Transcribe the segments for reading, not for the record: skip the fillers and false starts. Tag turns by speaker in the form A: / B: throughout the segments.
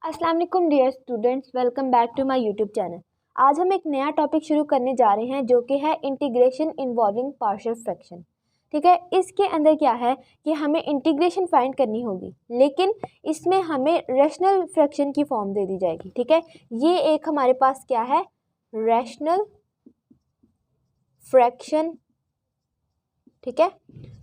A: अस्सलाम वालेकुम dear students, welcome back to my YouTube channel. आज हम एक नया टॉपिक शुरू करने जा रहे हैं जो कि है इंटीग्रेशन इन्वॉल्विंग पार्शियल फ्रैक्शन। ठीक है, इसके अंदर क्या है कि हमें इंटीग्रेशन फाइंड करनी होगी, लेकिन इसमें हमें रैशनल फ्रैक्शन की फॉर्म दे दी जाएगी। ठीक है, ये एक हमारे पास क्या है, रैशनल फ्रैक्शन। ठीक है,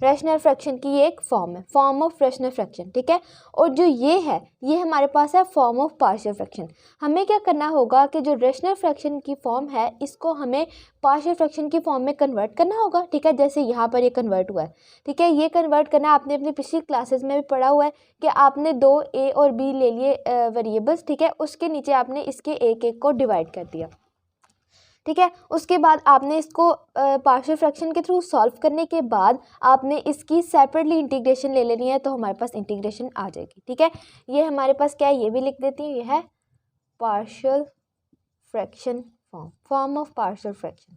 A: रैशनल फ्रैक्शन की ये एक फॉर्म है, फॉर्म ऑफ रैशनल फ्रैक्शन। ठीक है, और जो ये है ये हमारे पास है फॉर्म ऑफ पार्शियल फ्रैक्शन। हमें क्या करना होगा कि जो रैशनल फ्रैक्शन की फॉर्म है इसको हमें पार्शियल फ्रैक्शन की फॉर्म में कन्वर्ट करना होगा। ठीक है, जैसे यहाँ पर ये कन्वर्ट हुआ है। ठीक है, ये कन्वर्ट करना आपने अपनी पिछली क्लासेस में भी पढ़ा हुआ है कि आपने दो ए और बी ले लिए वेरिएबल्स। ठीक है, उसके नीचे आपने इसके एक एक को डिवाइड कर दिया। ठीक है, उसके बाद आपने इसको पार्शियल फ्रैक्शन के थ्रू सॉल्व करने के बाद आपने इसकी सेपरेटली इंटीग्रेशन ले लेनी है, तो हमारे पास इंटीग्रेशन आ जाएगी। ठीक है, ये हमारे पास क्या है, ये भी लिख देती हूँ, ये है partial fraction form, form of partial fraction.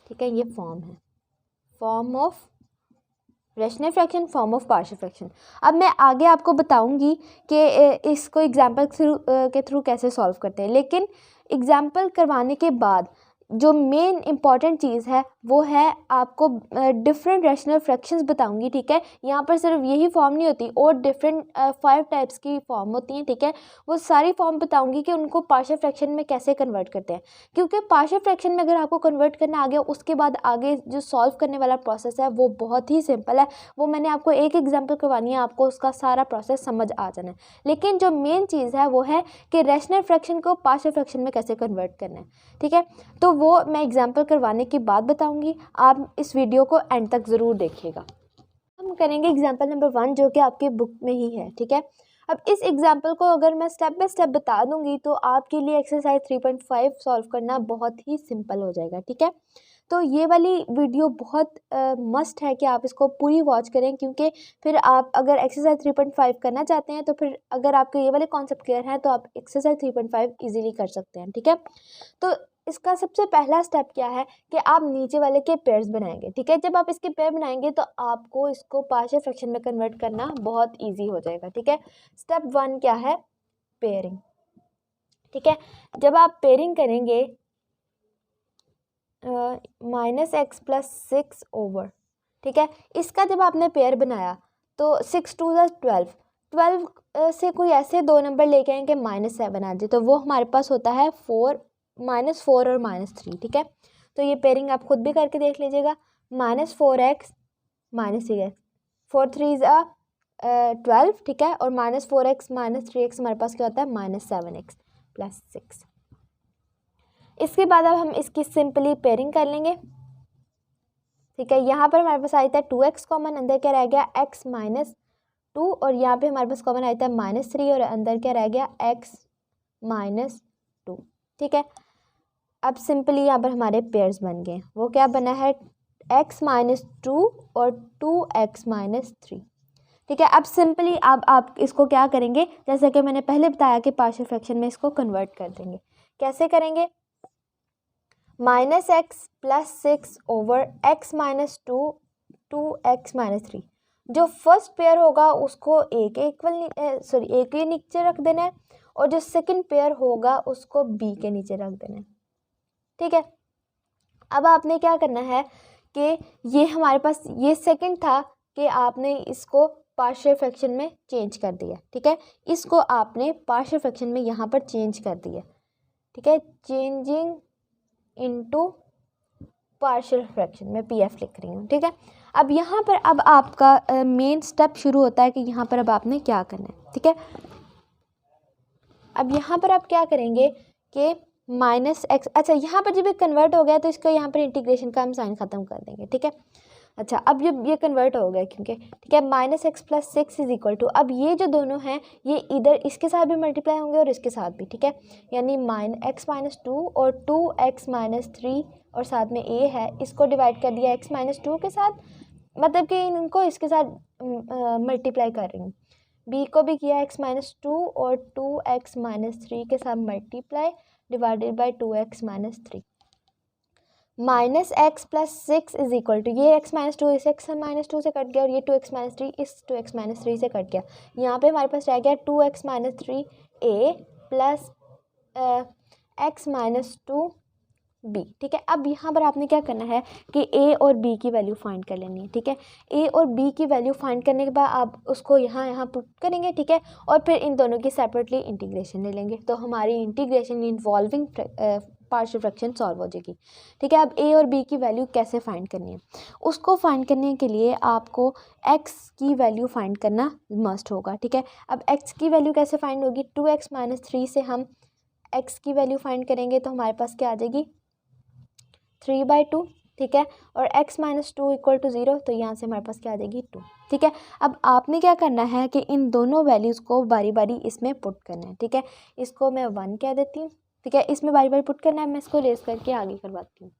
A: ठीक है, ये फॉर्म है, form of rational fraction, form of partial fraction. अब मैं आगे आपको बताऊंगी कि इसको एग्जाम्पल के थ्रू कैसे सॉल्व करते हैं, लेकिन एग्जाम्पल करवाने के बाद जो मेन इंपॉर्टेंट चीज़ है वो है आपको डिफरेंट रैशनल फ्रैक्शंस बताऊंगी। ठीक है, यहाँ पर सिर्फ यही फॉर्म नहीं होती और डिफरेंट 5 टाइप्स की फॉर्म होती हैं। ठीक है, वो सारी फॉर्म बताऊंगी कि उनको पार्शियल फ्रैक्शन में कैसे कन्वर्ट करते हैं, क्योंकि पार्शियल फ्रैक्शन में अगर आपको कन्वर्ट करना आ गया उसके बाद आगे जो सॉल्व करने वाला प्रोसेस है वो बहुत ही सिंपल है। वो मैंने आपको एक एग्जाम्पल करवानी है, आपको उसका सारा प्रोसेस समझ आ जाना है। लेकिन जो मेन चीज़ है वो है कि रैशनल फ्रैक्शन को पार्शियल फ्रैक्शन में कैसे कन्वर्ट करना है। ठीक है, तो वो मैं एग्जाम्पल करवाने के बाद बताऊंगी, आप इस वीडियो को एंड तक ज़रूर देखिएगा। हम करेंगे एग्जाम्पल नंबर 1 जो कि आपके बुक में ही है। ठीक है, अब इस एग्जाम्पल को अगर मैं स्टेप बाय स्टेप बता दूंगी तो आपके लिए एक्सरसाइज 3.5 सॉल्व करना बहुत ही सिंपल हो जाएगा। ठीक है, तो ये वाली वीडियो बहुत मस्ट है कि आप इसको पूरी वॉच करें, क्योंकि फिर आप अगर एक्सरसाइज 3.5 करना चाहते हैं तो फिर अगर आपके ये वाले कॉन्सेप्ट क्लियर हैं तो आप एक्सरसाइज 3.5 इजीली कर सकते हैं। ठीक है, तो इसका सबसे पहला स्टेप क्या है कि आप नीचे वाले के पेयर्स बनाएंगे। ठीक है, जब आप इसके पेयर बनाएंगे तो आपको इसको पार्शियल फ्रैक्शन में कन्वर्ट करना बहुत ईजी हो जाएगा। ठीक है, स्टेप 1 क्या है, पेयरिंग। ठीक है, जब आप पेयरिंग करेंगे -x+6 ओवर, ठीक है, इसका जब आपने पेयर बनाया तो 6 2 12, 12 से कोई ऐसे दो नंबर लेके आएंगे -7 आ जाए, तो वो हमारे पास होता है -4 और -3। ठीक है, तो ये पेयरिंग आप खुद भी करके देख लीजिएगा, -4x -3x, 4 3 12। ठीक है, और -4x -3x हमारे पास क्या होता है, -7x + 6। इसके बाद अब हम इसकी सिंपली पेयरिंग कर लेंगे। ठीक है, यहाँ पर हमारे पास आता है 2x कॉमन, अंदर क्या रह गया x -2, और यहाँ पे हमारे पास कॉमन आता है -3 और अंदर क्या रह गया x -2। ठीक है, अब सिंपली यहाँ पर हमारे पेयर्स बन गए, वो क्या बना है x -2 और 2x -3। ठीक है, अब सिंपली अब आप इसको क्या करेंगे, जैसे कि मैंने पहले बताया कि पार्शियल फ्रैक्शन में इसको कन्वर्ट कर देंगे। कैसे करेंगे, -x+6 ओवर x -2 2x -3। जो फर्स्ट पेयर होगा उसको एक के नीचे रख देना है, और जो सेकंड पेयर होगा उसको b के नीचे रख देना है। ठीक है, अब आपने क्या करना है कि ये हमारे पास ये सेकंड था कि आपने इसको पार्शियल फ्रैक्शन में चेंज कर दिया। ठीक है, इसको आपने पार्शियल फ्रैक्शन में यहाँ पर चेंज कर दिया। ठीक है, चेंजिंग इनटू पार्शियल फ्रैक्शन, मैं पीएफ लिख रही हूँ। ठीक है, अब यहाँ पर अब आपका मेन स्टेप शुरू होता है कि यहाँ पर अब आपने क्या करना है। ठीक है, अब यहाँ पर आप क्या करेंगे कि -x, अच्छा यहाँ पर जब ये कन्वर्ट हो गया तो इसका यहाँ पर इंटीग्रेशन का हम साइन ख़त्म कर देंगे। ठीक है, अच्छा अब जब ये कन्वर्ट हो गया क्योंकि, ठीक है, -x+6 = अब ये जो दोनों हैं ये इधर इसके साथ भी मल्टीप्लाई होंगे और इसके साथ भी। ठीक है, यानी x -2 और 2x -3 और साथ में a है, इसको डिवाइड कर दिया x -2 के साथ, मतलब कि इनको इसके साथ मल्टीप्लाई कर रही हूँ। b को भी किया x -2 और 2x -3 के साथ multiply divided by 2x -3। Minus x plus six is equal to, ये एक्स माइनस टू इस एक्स माइनस टू से कट गया और ये टू एक्स माइनस थ्री इस टू एक्स माइनस थ्री से कट गया। यहाँ पे हमारे पास रह गया two x minus three A plus x minus two B. ठीक है, अब यहाँ पर आपने क्या करना है कि ए और बी की वैल्यू फाइंड कर लेनी है। ठीक है, ए और बी की वैल्यू फाइंड करने के बाद आप उसको यहाँ पुट करेंगे। ठीक है, और फिर इन दोनों की सेपरेटली इंटीग्रेशन ले लेंगे तो हमारी integration involving partial fraction solve हो जाएगी। ठीक है, अब ए और बी की वैल्यू कैसे फाइंड करनी है, उसको फाइंड करने के लिए आपको एक्स की वैल्यू फाइंड करना मस्ट होगा। ठीक है, अब एक्स की वैल्यू कैसे फाइंड होगी, टू एक्स माइनस थ्री से हम एक्स की वैल्यू फाइंड करेंगे तो हमारे पास क्या आ जाएगी 3/2। ठीक है, और x minus two equal to 0 तो यहाँ से हमारे पास क्या आ जाएगी 2। ठीक है, अब आपने क्या करना है कि इन दोनों वैल्यूज़ को बारी बारी इसमें पुट करना है। ठीक है, इसको मैं 1 कह देती हूँ। ठीक है, इसमें बारी बारी पुट करना है, मैं इसको रेस करके आगे करवाती हूँ।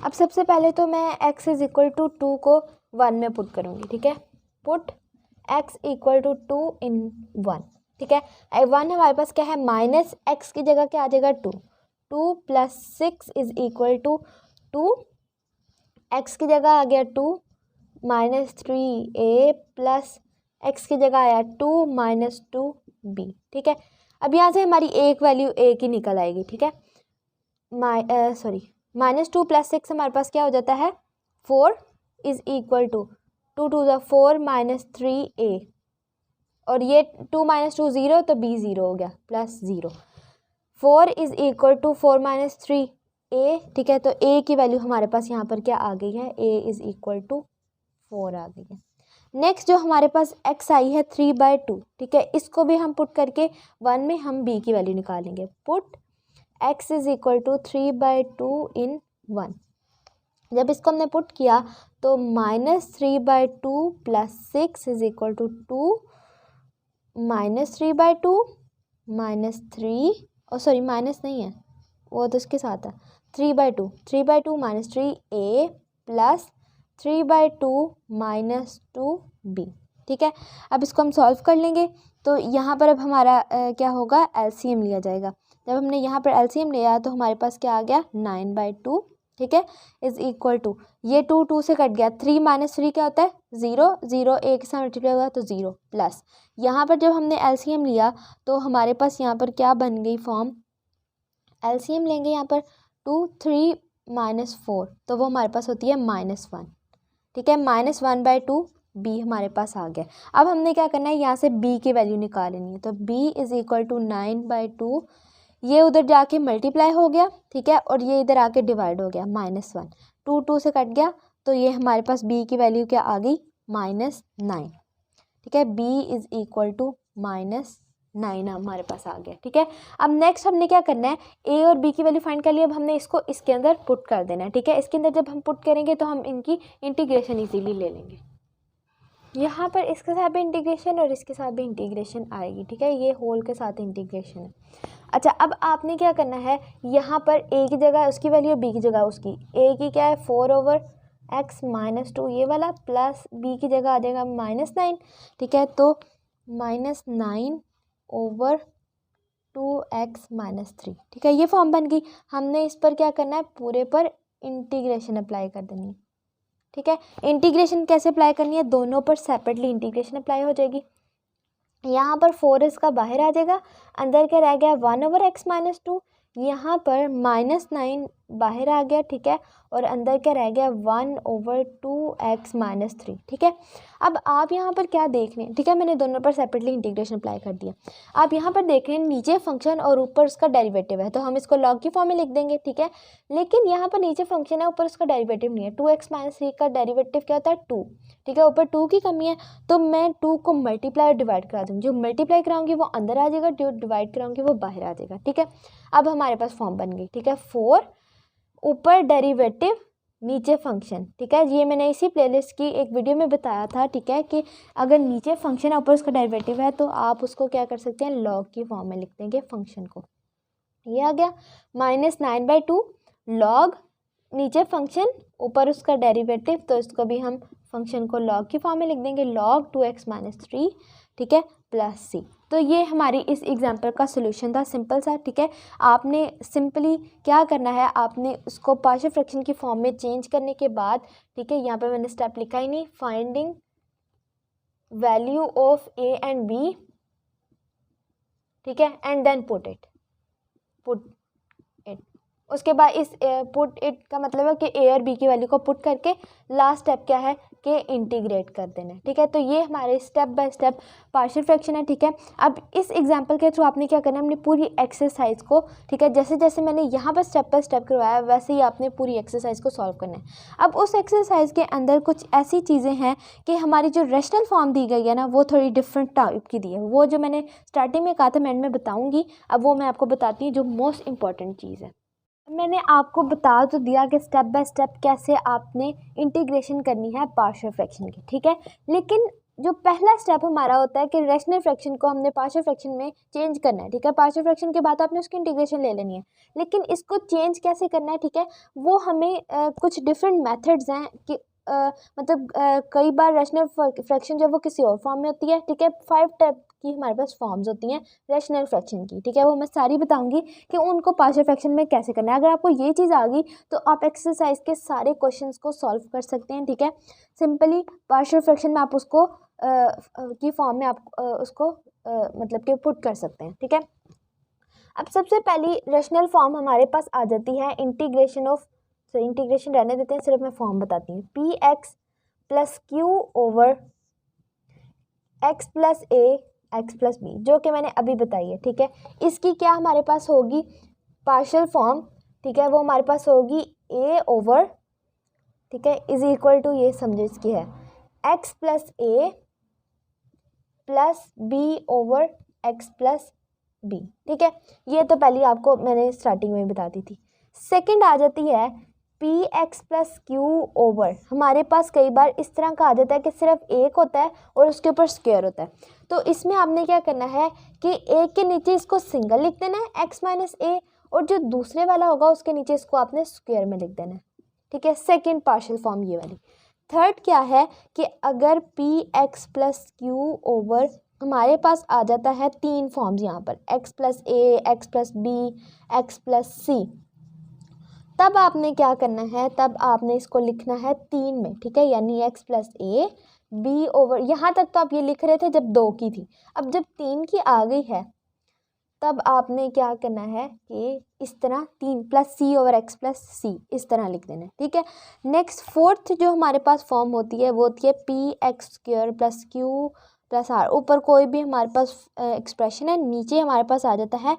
A: अब सबसे पहले तो मैं x इज इक्वल टू 2 को 1 में पुट करूँगी। ठीक है, पुट x इक्वल टू 2 इन 1। ठीक है, 1 हमारे पास क्या है, माइनस एक्स की जगह क्या आ जाएगा 2 plus 6 is equal to 2, x की जगह आ गया 2 माइनस 3a प्लस एक्स की जगह आया 2 माइनस 2b। ठीक है, अब यहाँ से हमारी एक वैल्यू a की निकल आएगी। ठीक है, माइनस 2 प्लस 6 हमारे पास क्या हो जाता है 4 is equal to 2 to the 4 minus 3a, और ये 2 माइनस 2 0 तो b 0 हो गया plus 0। 4 is equal to 4 minus 3 a। ठीक है, तो a की वैल्यू हमारे पास यहाँ पर क्या आ गई है, a इज इक्वल टू 4 आ गई है। नेक्स्ट जो हमारे पास x आई है 3/2। ठीक है, इसको भी हम पुट करके 1 में हम b की वैल्यू निकालेंगे। Put x is equal to 3/2 in 1। जब इसको हमने पुट किया तो minus 3/2 plus 6 is equal to 2 minus 3/2 minus 3, और सॉरी माइनस नहीं है वो तो इसके साथ है, 3/2 minus 3a plus 3/2 minus 2b। ठीक है, अब इसको हम सॉल्व कर लेंगे तो यहाँ पर अब हमारा क्या होगा, एलसीएम लिया जाएगा। जब हमने यहाँ पर एलसीएम लिया तो हमारे पास क्या आ गया 9/2। ठीक है, इज इक्वल टू ये 2 से कट गया, 3 माइनस 3 क्या होता है 0, 0 एक के साथ मल्टीप्लाई होगा तो 0 प्लस यहाँ पर जब हमने एलसीएम लिया तो हमारे पास यहाँ पर क्या बन गई फॉर्म, एलसीएम लेंगे यहाँ पर 2 3 माइनस 4 तो वो हमारे पास होती है -1। ठीक है, -1/2 b हमारे पास आ गया। अब हमने क्या करना है, यहाँ से b की वैल्यू निकालनी है तो b इज इक्वल टू 9/2, ये उधर जाके मल्टीप्लाई हो गया। ठीक है, और ये इधर आके डिवाइड हो गया -1, 2 से कट गया तो ये हमारे पास b की वैल्यू क्या आ गई -9। ठीक है, b इज इक्वल टू -9 हमारे पास आ गया। ठीक है, अब नेक्स्ट हमने क्या करना है, a और b की वैल्यू फाइंड कर ली, अब हमने इसको इसके अंदर पुट कर देना है। ठीक है, इसके अंदर जब हम पुट करेंगे तो हम इनकी इंटीग्रेशन इजीली ले लेंगे। यहाँ पर इसके साथ भी इंटीग्रेशन और इसके साथ भी इंटीग्रेशन आएगी। ठीक है, ये होल के साथ इंटीग्रेशन है। अच्छा, अब आपने क्या करना है, यहाँ पर a की जगह उसकी वैल्यू, b की जगह उसकी, a की क्या है 4/x माइनस 2 ये वाला, प्लस b की जगह आ जाएगा -9। ठीक है, तो -9/2x माइनस 3। ठीक है, ये फॉर्म बन गई। हमने इस पर क्या करना है, पूरे पर इंटीग्रेशन अप्लाई कर देनी है। ठीक है, इंटीग्रेशन कैसे अप्लाई करनी है, दोनों पर सेपरेटली इंटीग्रेशन अप्लाई हो जाएगी। यहाँ पर 4 इसका बाहर आ जाएगा, अंदर क्या रह गया 1/x माइनस 2, यहाँ पर -9 बाहर आ गया। ठीक है, और अंदर क्या रह गया 1/2x माइनस 3। ठीक है, अब आप यहाँ पर क्या देख रहे हैं, ठीक है, मैंने दोनों पर सेपरेटली इंटीग्रेशन अप्लाई कर दिया। आप यहाँ पर देख रहे हैं नीचे फंक्शन और ऊपर उसका डेरिवेटिव है तो हम इसको लॉग की फॉर्म में लिख देंगे। ठीक है, लेकिन यहाँ पर नीचे फंक्शन है, ऊपर उसका डेरिवेटिव नहीं है। 2x माइनस 3 का डेरिवेटिव क्या होता है 2। ठीक है, ऊपर 2 की कमी है तो मैं 2 को मल्टीप्लाई और डिवाइड करा दूँगी, जो मल्टीप्लाई कराऊंगी वो अंदर आ जाएगा, जो डिवाइड कराऊंगी वो बाहर आ जाएगा। ठीक है, अब हमारे पास फॉर्म बन गई। ठीक है, 4 ऊपर डेरिवेटिव नीचे फंक्शन। ठीक है, ये मैंने इसी प्लेलिस्ट की एक वीडियो में बताया था। ठीक है, कि अगर नीचे फंक्शन है ऊपर उसका डेरिवेटिव है तो आप उसको क्या कर सकते हैं, लॉग की फॉर्म में लिख देंगे फंक्शन को। ये आ गया -9/2 लॉग नीचे फंक्शन ऊपर उसका डेरिवेटिव, तो इसको भी हम फंक्शन को लॉग की फॉर्म में लिख देंगे, log 2x माइनस 3, ठीक है, प्लस c। तो ये हमारी इस एग्जाम्पल का सोल्यूशन था, सिंपल सा, ठीक है। आपने सिंपली क्या करना है, आपने उसको पार्शियल फ्रैक्शन की फॉर्म में चेंज करने के बाद, ठीक है, यहाँ पे मैंने स्टेप लिखा ही नहीं, finding value of a and b, ठीक है, एंड देन पुट इट, उसके बाद इस पुट इट का मतलब है कि a और b की वैल्यू को पुट करके लास्ट स्टेप क्या है कि इंटीग्रेट कर देना है, ठीक है। तो ये हमारे step by step partial fraction है, ठीक है। अब इस एग्जांपल के थ्रू आपने क्या करना है, अपनी पूरी एक्सरसाइज को, ठीक है, जैसे जैसे मैंने यहाँ पर स्टेप बाय स्टेप करवाया वैसे ही आपने पूरी एक्सरसाइज को सॉल्व करना है। अब उस एक्सरसाइज के अंदर कुछ ऐसी चीज़ें हैं कि हमारी जो रैशनल फॉर्म दी गई है ना, वो थोड़ी डिफरेंट टाइप की दी है। वो जो मैंने स्टार्टिंग में कहा था मैं एंड में बताऊँगी, अब वो मैं आपको बताती हूँ जो मोस्ट इंपॉर्टेंट चीज़ है। मैंने आपको बता तो दिया कि स्टेप बाय स्टेप कैसे आपने इंटीग्रेशन करनी है पार्शियल फ्रैक्शन की, ठीक है। लेकिन जो पहला स्टेप हमारा होता है कि रैशनल फ्रैक्शन को हमने पार्शियल फ्रैक्शन में चेंज करना है, ठीक है। पार्शियल फ्रैक्शन के बाद आपने उसकी इंटीग्रेशन ले लेनी है, लेकिन इसको चेंज कैसे करना है, ठीक है, वो हमें कुछ डिफरेंट मेथड्स हैं कि मतलब कई बार रैशनल फ्रैक्शन जब वो किसी और फॉर्म में होती है, ठीक है। 5 टाइप की हमारे पास फॉर्म्स होती हैं रैशनल फ्रैक्शन की, ठीक है। वो मैं सारी बताऊंगी कि उनको पार्शियल फ्रैक्शन में कैसे करना है। अगर आपको ये चीज़ आ गई तो आप एक्सरसाइज के सारे क्वेश्चंस को सॉल्व कर सकते हैं, ठीक है। सिंपली पार्शियल फ्रैक्शन में आप उसको की फॉर्म में आप उसको मतलब कि पुट कर सकते हैं, ठीक है। अब सबसे पहली रैशनल फॉर्म हमारे पास आ जाती है इंटीग्रेशन ऑफ, इंटीग्रेशन रहने देते हैं, सिर्फ मैं फॉर्म बताती हूँ, p x plus q over x plus a x plus b, जो कि मैंने अभी बताई है, ठीक है। इसकी क्या हमारे पास होगी पार्शियल फॉर्म, ठीक है, वो हमारे पास होगी ए ओवर, ठीक है, इज इक्वल टू, ये समझो इसकी है x plus a plus b over x plus b, ठीक है। ये तो पहले आपको मैंने स्टार्टिंग में बता दी थी। सेकंड आ जाती है P x plus q over, हमारे पास कई बार इस तरह का आ जाता है कि सिर्फ एक होता है और उसके ऊपर स्क्वायर होता है। तो इसमें आपने क्या करना है कि एक के नीचे इसको सिंगल लिख देना है एक्स माइनस ए, और जो दूसरे वाला होगा उसके नीचे इसको आपने स्क्वायर में लिख देना है, ठीक है। सेकेंड पार्शियल फॉर्म ये वाली। थर्ड क्या है कि अगर p x plus q over, हमारे पास आ जाता है 3 फॉर्म्स यहाँ पर, x plus a, x plus b, x plus c, तब आपने क्या करना है, तब आपने इसको लिखना है 3 में, ठीक है, यानी x plus A B over, यहाँ तक तो आप ये लिख रहे थे जब 2 की थी, अब जब 3 की आ गई है तब आपने क्या करना है कि इस तरह 3 प्लस सी ओवर एक्स प्लस सी इस तरह लिख देना है, ठीक है। नेक्स्ट फोर्थ जो हमारे पास फॉर्म होती है वो होती है P x square plus Q plus R, ऊपर कोई भी हमारे पास एक्सप्रेशन है, नीचे हमारे पास आ जाता है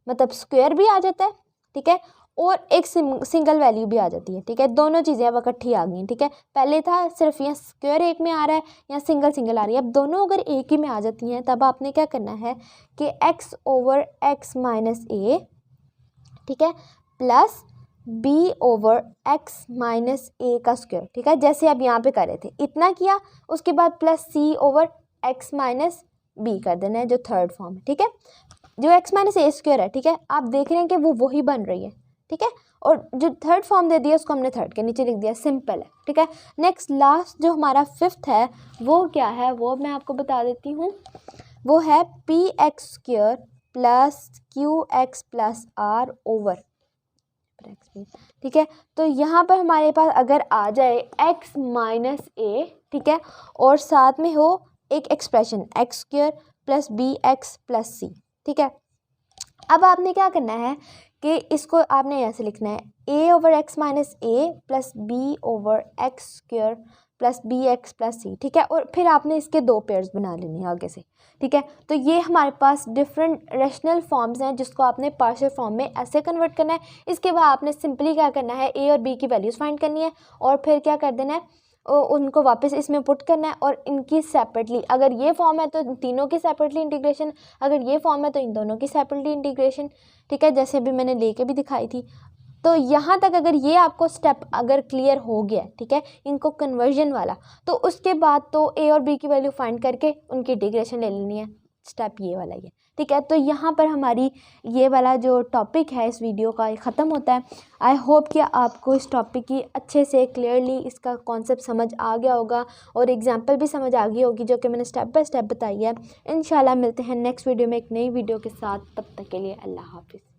A: मतलब स्क्वायर भी आ जाता है, ठीक है, और एक सिंगल वैल्यू भी आ जाती है, ठीक है। दोनों चीज़ें अब इकट्ठी आ गई, ठीक है। पहले था सिर्फ यहाँ स्क्वायर एक में आ रहा है या सिंगल सिंगल आ रही है, अब दोनों अगर एक ही में आ जाती हैं तब आपने क्या करना है कि x over x minus a, ठीक है, plus b over x minus a का स्क्वायर, ठीक है, जैसे अब यहाँ पे कर रहे थे, इतना किया, उसके बाद प्लस सी ओवर एक्स माइनस बी कर देना है जो थर्ड फॉर्म है, ठीक है। जो एक्स माइनस ए स्क्वायर है, ठीक है, आप देख रहे हैं कि वो वही बन रही है, ठीक है, और जो थर्ड फॉर्म दे दिया उसको हमने थर्ड के नीचे लिख दिया, सिंपल है, ठीक है। नेक्स्ट लास्ट जो हमारा फिफ्थ है वो क्या है, वो मैं आपको बता देती हूँ, वो है P x square plus Q x plus R over, ठीक है। तो यहाँ पर हमारे पास अगर आ जाए एक्स माइनस ए, ठीक है, और साथ में हो एक expression x square plus b x plus c, ठीक है। अब आपने क्या करना है कि इसको आपने ऐसे लिखना है a over x minus a plus b over x square plus b x plus c, ठीक है, और फिर आपने इसके 2 पेयर्स बना लेने हैं आगे से, ठीक है। तो ये हमारे पास डिफरेंट रैशनल फॉर्म्स हैं जिसको आपने पार्शियल फॉर्म में ऐसे कन्वर्ट करना है। इसके बाद आपने सिंपली क्या करना है, ए और बी की वैल्यूज़ फाइंड करनी है और फिर क्या कर देना है, उनको वापस इसमें पुट करना है और इनकी सेपरेटली, अगर ये फॉर्म है तो तीनों की सेपरेटली इंटीग्रेशन, अगर ये फॉर्म है तो इन दोनों की सेपरेटली इंटीग्रेशन, ठीक है, जैसे अभी मैंने लेके भी दिखाई थी। तो यहाँ तक अगर ये आपको स्टेप अगर क्लियर हो गया, ठीक है, इनको कन्वर्जन वाला, तो उसके बाद तो ए और बी की वैल्यू फाइंड करके उनकी इंटीग्रेशन ले लेनी है, स्टेप ये वाला ही है, ठीक है। तो यहाँ पर हमारी ये वाला जो टॉपिक है इस वीडियो का, ये ख़त्म होता है। आई होप कि आपको इस टॉपिक की अच्छे से क्लियरली इसका कॉन्सेप्ट समझ आ गया होगा और एग्जांपल भी समझ आ गई होगी जो कि मैंने स्टेप बाय स्टेप बताई है। इंशाल्लाह मिलते हैं नेक्स्ट वीडियो में एक नई वीडियो के साथ, तब तक के लिए अल्लाह हाफिज़।